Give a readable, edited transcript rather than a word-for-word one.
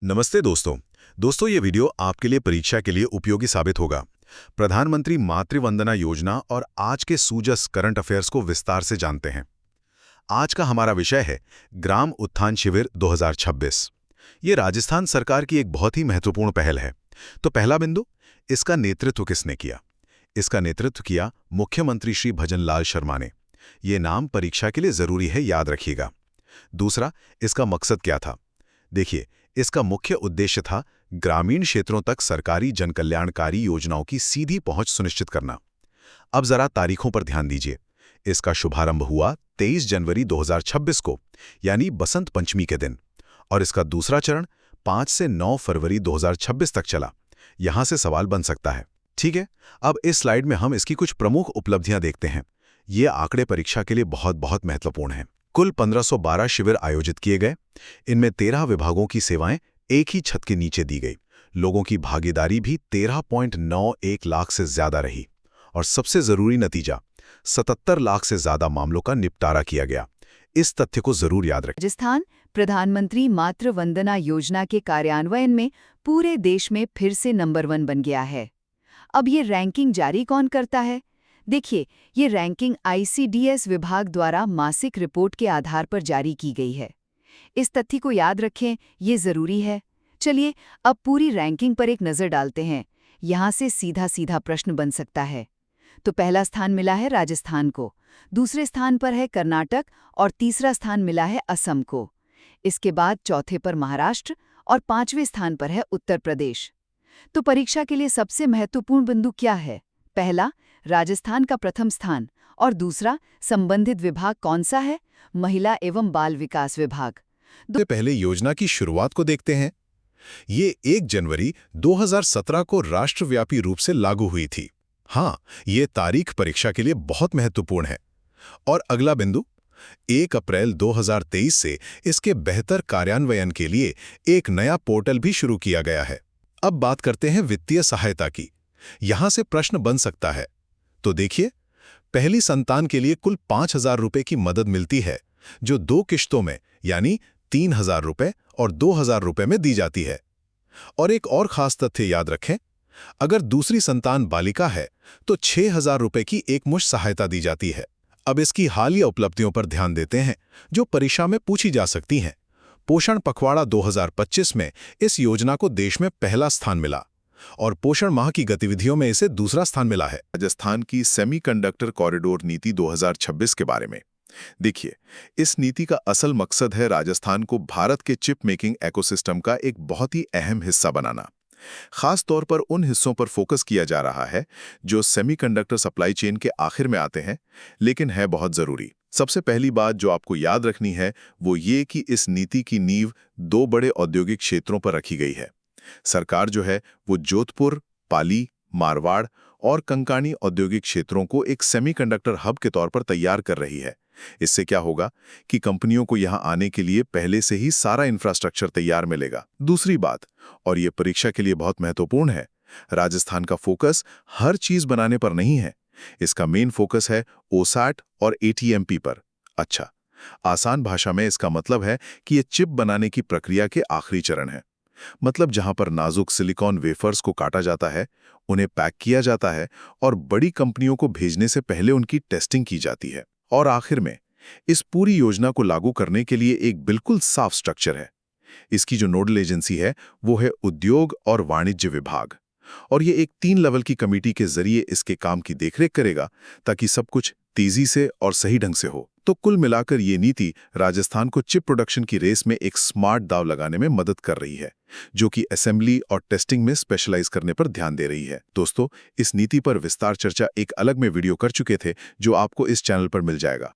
नमस्ते दोस्तों। ये वीडियो आपके लिए परीक्षा के लिए उपयोगी साबित होगा। प्रधानमंत्री मातृ वंदना योजना और आज के सूजस करंट अफेयर्स को विस्तार से जानते हैं। आज का हमारा विषय है ग्राम उत्थान शिविर 2026। ये राजस्थान सरकार की एक बहुत ही महत्वपूर्ण पहल है। तो पहला बिंदु, इसका नेतृत्व किसने किया? इसका नेतृत्व किया मुख्यमंत्री श्री भजन लाल शर्मा ने। ये नाम परीक्षा के लिए जरूरी है, याद रखिएगा। दूसरा, इसका मकसद क्या था? देखिए, इसका मुख्य उद्देश्य था ग्रामीण क्षेत्रों तक सरकारी जनकल्याणकारी योजनाओं की सीधी पहुंच सुनिश्चित करना। अब जरा तारीखों पर ध्यान दीजिए। इसका शुभारंभ हुआ 23 जनवरी 2026 को, यानी बसंत पंचमी के दिन, और इसका दूसरा चरण 5 से 9 फरवरी 2026 तक चला। यहां से सवाल बन सकता है, ठीक है, अब इस स्लाइड में हम इसकी कुछ प्रमुख उपलब्धियां देखते हैं। ये आंकड़े परीक्षा के लिए बहुत बहुत महत्वपूर्ण हैं। कुल 1512 शिविर आयोजित किए गए। इनमें 13 विभागों की सेवाएं एक ही छत के नीचे दी गई। लोगों की भागीदारी भी 13.91 लाख से ज्यादा रही। और सबसे जरूरी नतीजा, 77 लाख से ज्यादा मामलों का निपटारा किया गया। इस तथ्य को जरूर याद रखें। राजस्थान प्रधानमंत्री मातृ वंदना योजना के कार्यान्वयन में पूरे देश में फिर से नंबर 1 बन गया है। अब ये रैंकिंग जारी कौन करता है? देखिए, ये रैंकिंग ICDS विभाग द्वारा मासिक रिपोर्ट के आधार पर जारी की गई है। इस तथ्य को याद रखें, ये जरूरी है। चलिए, अब पूरी रैंकिंग पर एक नज़र डालते हैं। यहाँ से सीधा सीधा प्रश्न बन सकता है। तो पहला स्थान मिला है राजस्थान को, दूसरे स्थान पर है कर्नाटक और तीसरा स्थान मिला है असम को। इसके बाद चौथे पर महाराष्ट्र और 5वें स्थान पर है उत्तर प्रदेश। तो परीक्षा के लिए सबसे महत्वपूर्ण बिंदु क्या है? पहला, राजस्थान का प्रथम स्थान, और दूसरा, संबंधित विभाग कौन सा है? महिला एवं बाल विकास विभाग। सबसे पहले योजना की शुरुआत को देखते हैं। ये 1 जनवरी 2017 को राष्ट्रव्यापी रूप से लागू हुई थी। हाँ, ये तारीख परीक्षा के लिए बहुत महत्वपूर्ण है। और अगला बिंदु, 1 अप्रैल 2023 से इसके बेहतर कार्यान्वयन के लिए एक नया पोर्टल भी शुरू किया गया है। अब बात करते हैं वित्तीय सहायता की। यहां से प्रश्न बन सकता है। तो देखिए, पहली संतान के लिए कुल 5,000 रुपए की मदद मिलती है, जो 2 किश्तों में यानी 3,000 रुपए और 2,000 रुपए में दी जाती है। और एक और खास तथ्य याद रखें, अगर दूसरी संतान बालिका है तो 6,000 रुपए की एकमुश्त सहायता दी जाती है। अब इसकी हालिया उपलब्धियों पर ध्यान देते हैं, जो परीक्षा में पूछी जा सकती हैं। पोषण पखवाड़ा 2025 में इस योजना को देश में पहला स्थान मिला और पोषण माह की गतिविधियों में इसे दूसरा स्थान मिला है। राजस्थान की सेमीकंडक्टर कॉरिडोर नीति 2026 के बारे में देखिए, इस नीति का असल मकसद है राजस्थान को भारत के चिप मेकिंग इकोसिस्टम का एक बहुत ही अहम हिस्सा बनाना। खास तौर पर उन हिस्सों पर फोकस किया जा रहा है जो सेमीकंडक्टर सप्लाई चेन के आखिर में आते हैं, लेकिन है बहुत जरूरी। सबसे पहली बात जो आपको याद रखनी है वो ये कि इस नीति की नींव 2 बड़े औद्योगिक क्षेत्रों पर रखी गई है। सरकार जो है वो जोधपुर, पाली, मारवाड़ और कंकानी औद्योगिक क्षेत्रों को एक सेमीकंडक्टर हब के तौर पर तैयार कर रही है। इससे क्या होगा कि कंपनियों को यहां आने के लिए पहले से ही सारा इंफ्रास्ट्रक्चर तैयार मिलेगा। दूसरी बात, और ये परीक्षा के लिए बहुत महत्वपूर्ण है, राजस्थान का फोकस हर चीज बनाने पर नहीं है। इसका मेन फोकस है OSAT और ATMP पर। अच्छा, आसान भाषा में इसका मतलब है कि ये चिप बनाने की प्रक्रिया के आखिरी चरण है। मतलब जहां पर नाजुक सिलिकॉन वेफर्स को काटा जाता है, उन्हें पैक किया जाता है और बड़ी कंपनियों को भेजने से पहले उनकी टेस्टिंग की जाती है। और आखिर में, इस पूरी योजना को लागू करने के लिए एक बिल्कुल साफ स्ट्रक्चर है। इसकी जो नोडल एजेंसी है वो है उद्योग और वाणिज्य विभाग, और ये एक 3 लेवल की कमेटी के जरिए इसके काम की देखरेख करेगा ताकि सब कुछ तेजी से और सही ढंग से हो। तो कुल मिलाकर ये नीति राजस्थान को चिप प्रोडक्शन की रेस में एक स्मार्ट दाव लगाने में मदद कर रही है, जो कि असेंबली और टेस्टिंग में स्पेशलाइज करने पर ध्यान दे रही है। दोस्तों, इस नीति पर विस्तार चर्चा एक अलग में वीडियो कर चुके थे, जो आपको इस चैनल पर मिल जाएगा।